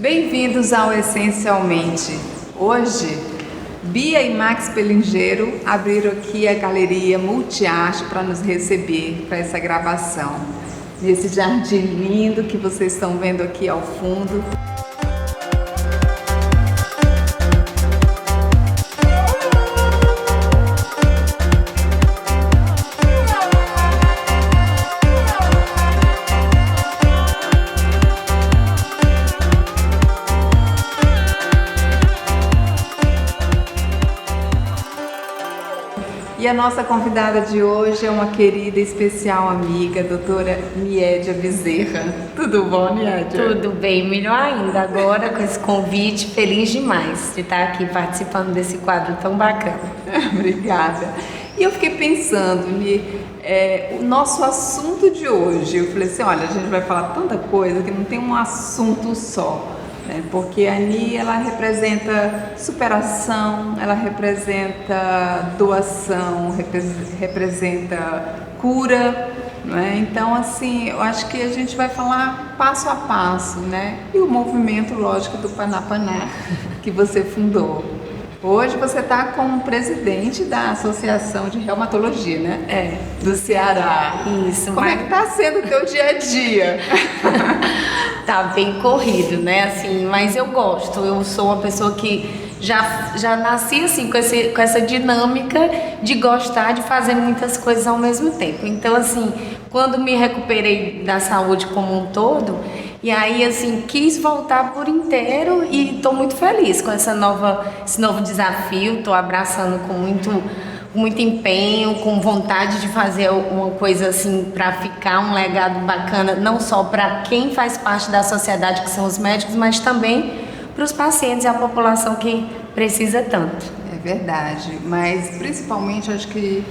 Bem-vindos ao Essencialmente. Hoje, Bia e Max Pelingeiro abriram aqui a Galeria Multiarte para nos receber para essa gravação. Nesse jardim lindo que vocês estão vendo aqui ao fundo. E a nossa convidada de hoje é uma querida e especial amiga, a doutora Niédia Bezerra. Tudo bom, Niédia? Tudo bem, melhor ainda agora com esse convite, feliz demais de estar aqui participando desse quadro tão bacana. Obrigada. E eu fiquei pensando, o nosso assunto de hoje, eu falei assim, olha, a gente vai falar tanta coisa que não tem um assunto só. Porque a Ni, ela representa superação, ela representa doação, representa cura, né? Então, assim, eu acho que a gente vai falar passo a passo, né? E o movimento, lógico, do Panapaná, que você fundou. Hoje você está como presidente da Associação de Reumatologia, né? Do Ceará. Isso. Como é que está sendo o teu dia a dia? Tá bem corrido, né? Assim, mas eu gosto. Eu sou uma pessoa que já nasci assim com essa dinâmica de gostar de fazer muitas coisas ao mesmo tempo. Então, assim, quando me recuperei da saúde como um todo, e aí, assim, quis voltar por inteiro e estou muito feliz com esse novo desafio. Estou abraçando com muito empenho, com vontade de fazer uma coisa assim para ficar um legado bacana, não só para quem faz parte da sociedade, que são os médicos, mas também para os pacientes e a população que precisa tanto. É verdade, mas principalmente acho que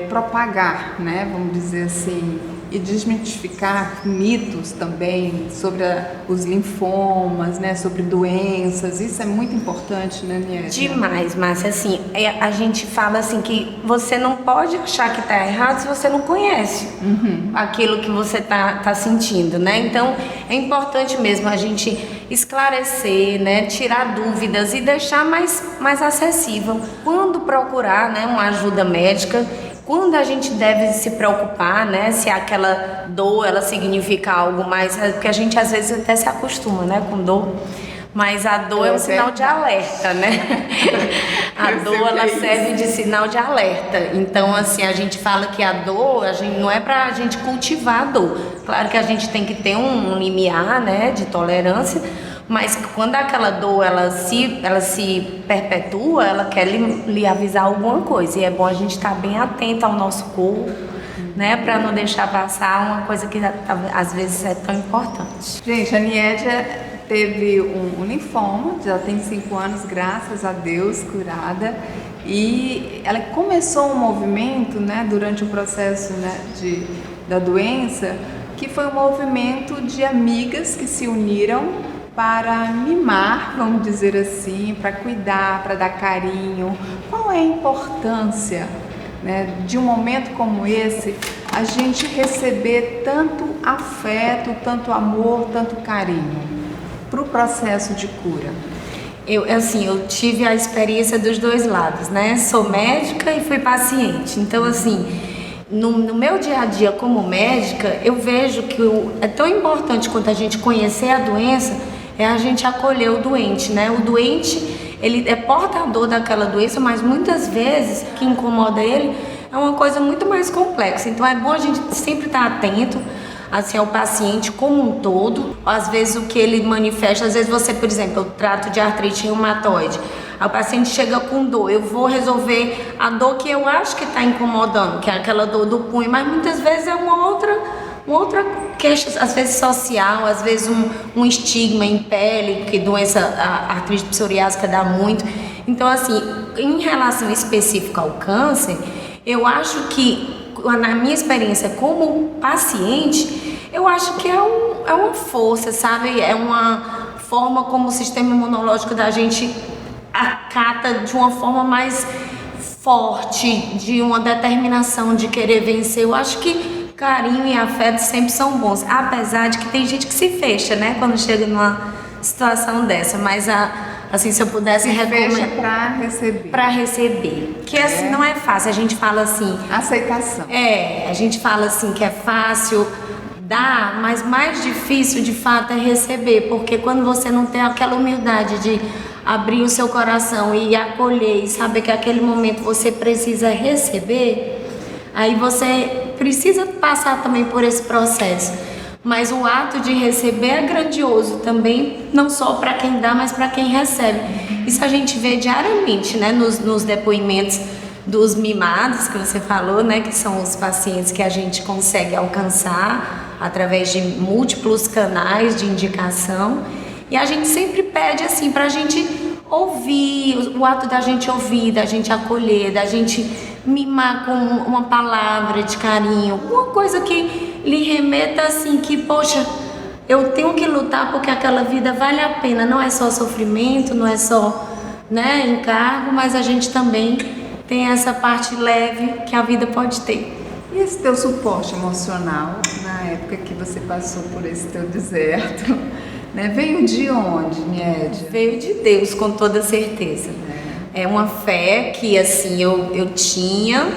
propagar, né, vamos dizer assim, e desmitificar mitos também sobre os linfomas, né, sobre doenças. Isso é muito importante, né, Niédia? Demais, Márcia. Assim, a gente fala assim que você não pode achar que está errado se você não conhece aquilo que você tá sentindo, né? Então, é importante mesmo a gente esclarecer, né, tirar dúvidas e deixar mais acessível. Quando procurar, né, uma ajuda médica, quando a gente deve se preocupar, né, se aquela dor, ela significa algo mais, porque a gente às vezes até se acostuma, né, com dor, mas a dor é um sinal de alerta, né? A dor, ela serve de sinal de alerta. Então, assim, a gente fala que a dor, não é pra gente cultivar a dor. Claro que a gente tem que ter um limiar, né, de tolerância, mas quando aquela dor ela se perpetua, ela quer lhe avisar alguma coisa. E é bom a gente estar bem atento ao nosso corpo, né, para não deixar passar uma coisa que às vezes é tão importante. Gente, a Niédia teve um linfoma, já tem 5 anos, graças a Deus, curada. E ela começou um movimento, né, durante o processo, né, da doença, que foi um movimento de amigas que se uniram para mimar, vamos dizer assim, para cuidar, para dar carinho. Qual é a importância, né, de um momento como esse, a gente receber tanto afeto, tanto amor, tanto carinho para o processo de cura? Eu tive a experiência dos dois lados, né? Sou médica e fui paciente. Então, assim, no meu dia a dia como médica, eu vejo que é tão importante quanto a gente conhecer a doença, é a gente acolher o doente, né? O doente, ele é portador daquela doença, mas muitas vezes o que incomoda ele é uma coisa muito mais complexa. Então é bom a gente sempre estar atento, assim, ao paciente como um todo. Às vezes o que ele manifesta, às vezes você, por exemplo, eu trato de artrite reumatoide, o paciente chega com dor, eu vou resolver a dor que eu acho que está incomodando, que é aquela dor do punho, mas muitas vezes é uma outra queixa, às vezes social, às vezes um estigma em pele, que doença, a artrite psoriásica dá muito. Então, assim, em relação específica ao câncer, eu acho que, na minha experiência como paciente, eu acho que é uma força, sabe? É uma forma como o sistema imunológico da gente acata de uma forma mais forte, de uma determinação de querer vencer. Eu acho que carinho e afeto sempre são bons, apesar de que tem gente que se fecha, né? Quando chega situação dessa, mas assim, se eu pudesse recomendar para receber. Para receber. Que assim não é fácil, a gente fala assim. Aceitação. A gente fala assim que é fácil dar, mas mais difícil de fato é receber, porque quando você não tem aquela humildade de abrir o seu coração e acolher e saber que aquele momento você precisa receber, aí você precisa passar também por esse processo. Mas o ato de receber é grandioso também, não só para quem dá, mas para quem recebe. Isso a gente vê diariamente, né, nos depoimentos dos mimados que você falou, né, que são os pacientes que a gente consegue alcançar através de múltiplos canais de indicação. E a gente sempre pede assim para a gente ouvir, o ato da gente ouvir, da gente acolher, da gente mimar com uma palavra de carinho, uma coisa que lhe remeta assim, que poxa, eu tenho que lutar porque aquela vida vale a pena, não é só sofrimento, não é só, né, encargo, mas a gente também tem essa parte leve que a vida pode ter. E esse teu suporte emocional na época que você passou por esse teu deserto, né, veio de onde, Niédia? Veio de Deus, com toda certeza. É uma fé que assim eu tinha,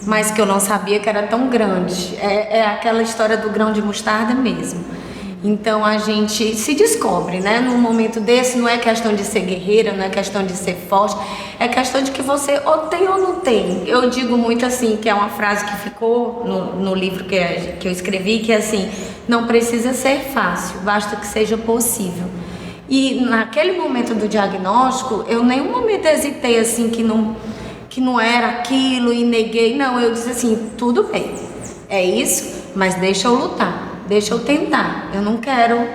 mas que eu não sabia que era tão grande. É aquela história do grão de mostarda mesmo. Então a gente se descobre, né? Num momento desse, não é questão de ser guerreira, não é questão de ser forte, é questão de que você ou tem ou não tem. Eu digo muito assim, que é uma frase que ficou no livro que eu escrevi, que é assim, não precisa ser fácil, basta que seja possível. E naquele momento do diagnóstico, eu nenhum momento hesitei assim, que não era aquilo e neguei. Não, eu disse assim, tudo bem, é isso, mas deixa eu lutar. Deixa eu tentar, eu não quero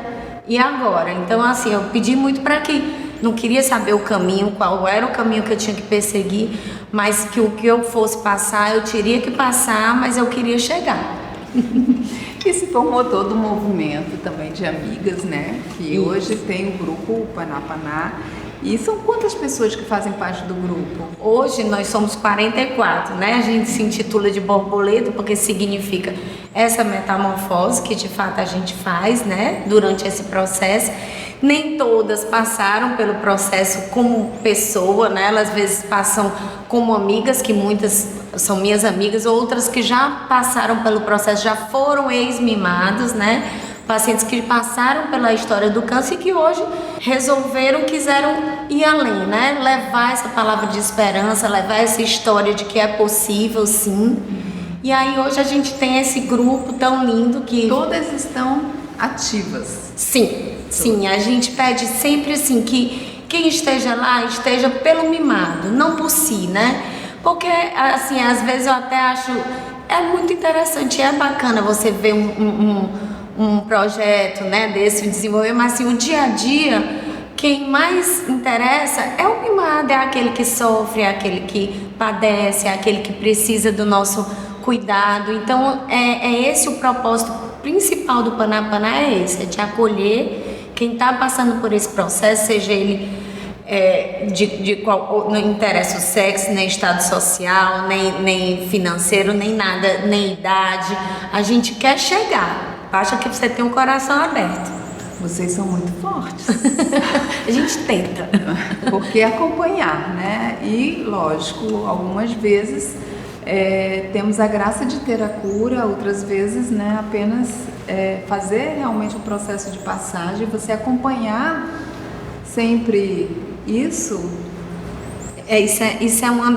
ir agora. Então assim, eu pedi muito para que, não queria saber o caminho, qual era o caminho que eu tinha que perseguir, mas que o que eu fosse passar, eu teria que passar, mas eu queria chegar. E se formou todo um movimento também de amigas, né? Que hoje tem o grupo Panapaná. E são quantas pessoas que fazem parte do grupo? Hoje nós somos 44, né? A gente se intitula de borboleta porque significa essa metamorfose que de fato a gente faz, né? Durante esse processo. Nem todas passaram pelo processo como pessoa, né? Elas às vezes passam como amigas, que muitas são minhas amigas, outras que já passaram pelo processo, já foram ex-mimados, né? Pacientes que passaram pela história do câncer e que hoje quiseram ir além, né? Levar essa palavra de esperança, levar essa história de que é possível, sim. E aí hoje a gente tem esse grupo tão lindo que... Todas estão ativas. Sim, a gente pede sempre assim que quem esteja lá, esteja pelo mimado, não por si, né? Porque, assim, às vezes eu até acho... É muito interessante, é bacana você ver um projeto, né, desse desenvolver, mas assim, o dia a dia, quem mais interessa é o mimado, é aquele que sofre, é aquele que padece, é aquele que precisa do nosso cuidado. Então é esse o propósito principal do Panapaná, é esse, é de acolher quem está passando por esse processo, seja ele de qual, não interessa o sexo, nem estado social, nem financeiro, nem nada, nem idade. A gente quer chegar. Basta que você tenha um coração aberto. Vocês são muito fortes. A gente tenta. Porque acompanhar, né? E, lógico, algumas vezes temos a graça de ter a cura, outras vezes, né, apenas fazer realmente um processo de passagem, você acompanhar sempre isso. Isso é uma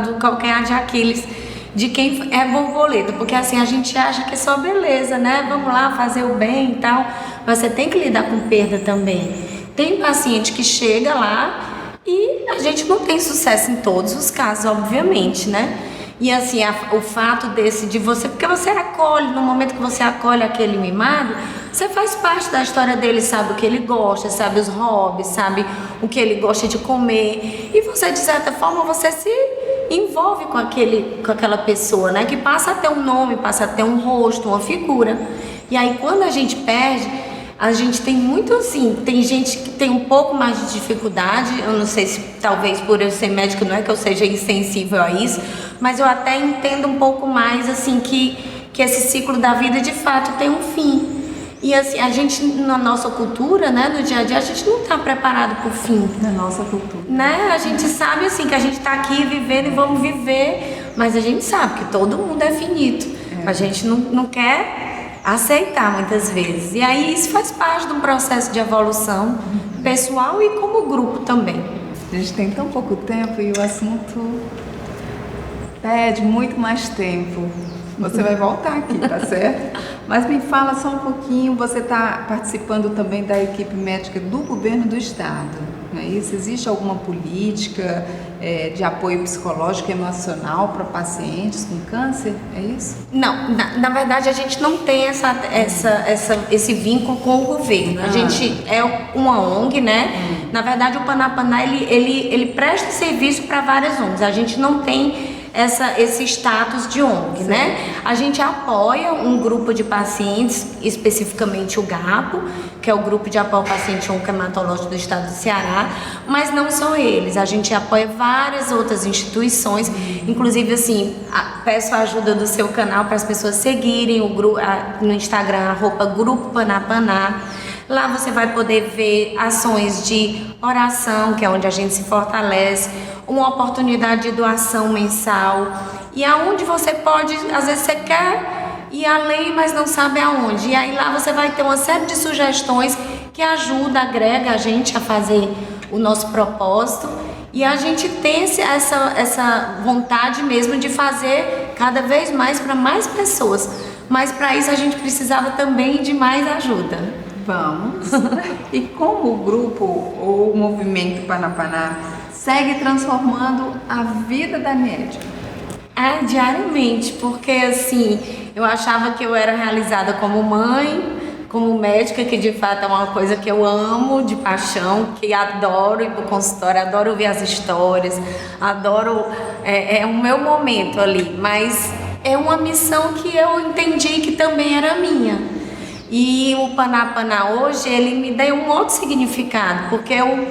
do calcanhar de Aquiles de quem é borboleta, porque assim a gente acha que é só beleza, né? Vamos lá fazer o bem e tal, mas você tem que lidar com perda também. Tem paciente que chega lá e a gente não tem sucesso em todos os casos, obviamente, né? E assim, o fato de você, porque você acolhe, no momento que você acolhe aquele mimado, você faz parte da história dele, sabe o que ele gosta, sabe os hobbies, sabe o que ele gosta de comer, e você, de certa forma, você se envolve com aquela pessoa, né? Que passa a ter um nome, passa a ter um rosto, uma figura. E aí, quando a gente perde, a gente tem muito assim, tem gente que tem um pouco mais de dificuldade, eu não sei se talvez por eu ser médica, não é que eu seja insensível a isso, mas eu até entendo um pouco mais assim que esse ciclo da vida de fato tem um fim. E assim, a gente, na nossa cultura, né, no dia a dia, a gente não está preparado para o fim. Na nossa cultura. Né? A gente sabe assim que a gente está aqui vivendo e vamos viver, mas a gente sabe que todo mundo é finito. A gente não quer aceitar muitas vezes. E aí isso faz parte de um processo de evolução pessoal e como grupo também. A gente tem tão pouco tempo e o assunto pede muito mais tempo. Você vai voltar aqui, tá certo? Mas me fala só um pouquinho, você está participando também da equipe médica do governo do estado, não é isso? Existe alguma política de apoio psicológico e emocional para pacientes com câncer, é isso? Não, na verdade a gente não tem esse vínculo com o governo. A gente é uma ONG, né? Na verdade o Panapaná, ele presta serviço para várias ONGs. A gente não tem esse status de ONG, né? A gente apoia um grupo de pacientes, especificamente o GAPO, que é o Grupo de Apoio ao Paciente Oncohematológico do Estado do Ceará, mas não só eles, a gente apoia várias outras instituições, inclusive assim, peço a ajuda do seu canal para as pessoas seguirem no Instagram, @Grupo Panapaná. Lá você vai poder ver ações de oração, que é onde a gente se fortalece, uma oportunidade de doação mensal, e aonde você pode, às vezes você quer ir além, mas não sabe aonde. E aí lá você vai ter uma série de sugestões que ajuda, agrega a gente a fazer o nosso propósito, e a gente tem essa vontade mesmo de fazer cada vez mais para mais pessoas. Mas para isso a gente precisava também de mais ajuda. Vamos. E como o grupo ou o movimento Panapaná segue transformando a vida da médica? Diariamente, porque assim, eu achava que eu era realizada como mãe, como médica, que de fato é uma coisa que eu amo de paixão, que adoro ir para o consultório, adoro ouvir as histórias, adoro, é o meu momento ali, mas é uma missão que eu entendi que também era minha. E o Panapaná hoje, ele me deu um outro significado, porque eu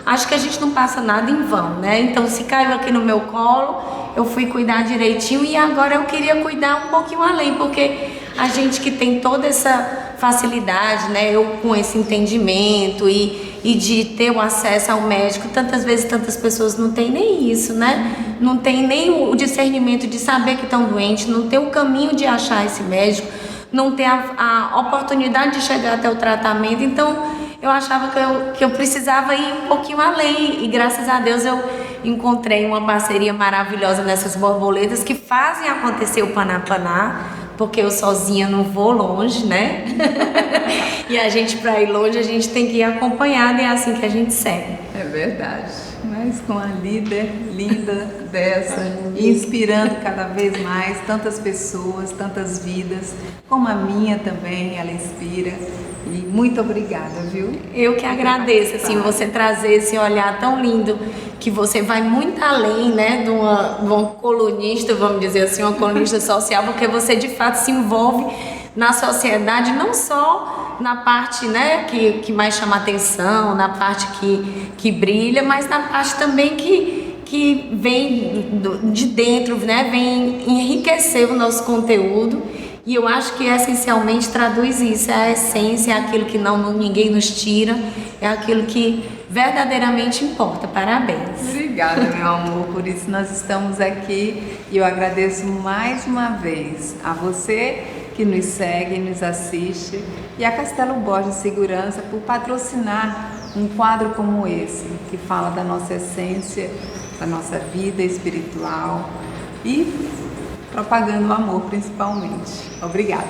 acho que a gente não passa nada em vão, né? Então, se caiu aqui no meu colo, eu fui cuidar direitinho, e agora eu queria cuidar um pouquinho além, porque a gente que tem toda essa facilidade, né? Eu com esse entendimento e de ter o acesso ao médico, tantas vezes tantas pessoas não têm nem isso, né? Não tem nem o discernimento de saber que estão doentes, não tem o caminho de achar esse médico, não tem a oportunidade de chegar até o tratamento. Então eu achava que eu precisava ir um pouquinho além, e graças a Deus eu encontrei uma parceria maravilhosa nessas borboletas que fazem acontecer o Panapaná, porque eu sozinha não vou longe, né? E a gente, para ir longe, a gente tem que ir acompanhada, e é assim que a gente segue. É verdade, mas com a líder linda dessa, inspirando cada vez mais tantas pessoas, tantas vidas, como a minha também, ela inspira. E muito obrigada, viu? Eu que agradeço, assim, você trazer esse olhar tão lindo, que você vai muito além, né, de uma colunista, vamos dizer assim, uma colunista social, porque você de fato se envolve na sociedade, não só na parte, né, que mais chama atenção, na parte que brilha, mas na parte também que vem de dentro, né, vem enriquecer o nosso conteúdo. E eu acho que essencialmente traduz isso, é a essência, é aquilo que ninguém nos tira, é aquilo que verdadeiramente importa. Parabéns. Obrigada, meu amor, por isso nós estamos aqui, e eu agradeço mais uma vez a você que nos segue, nos assiste, e a Castelo Borges Segurança por patrocinar um quadro como esse, que fala da nossa essência, da nossa vida espiritual e propagando o amor principalmente. Obrigada.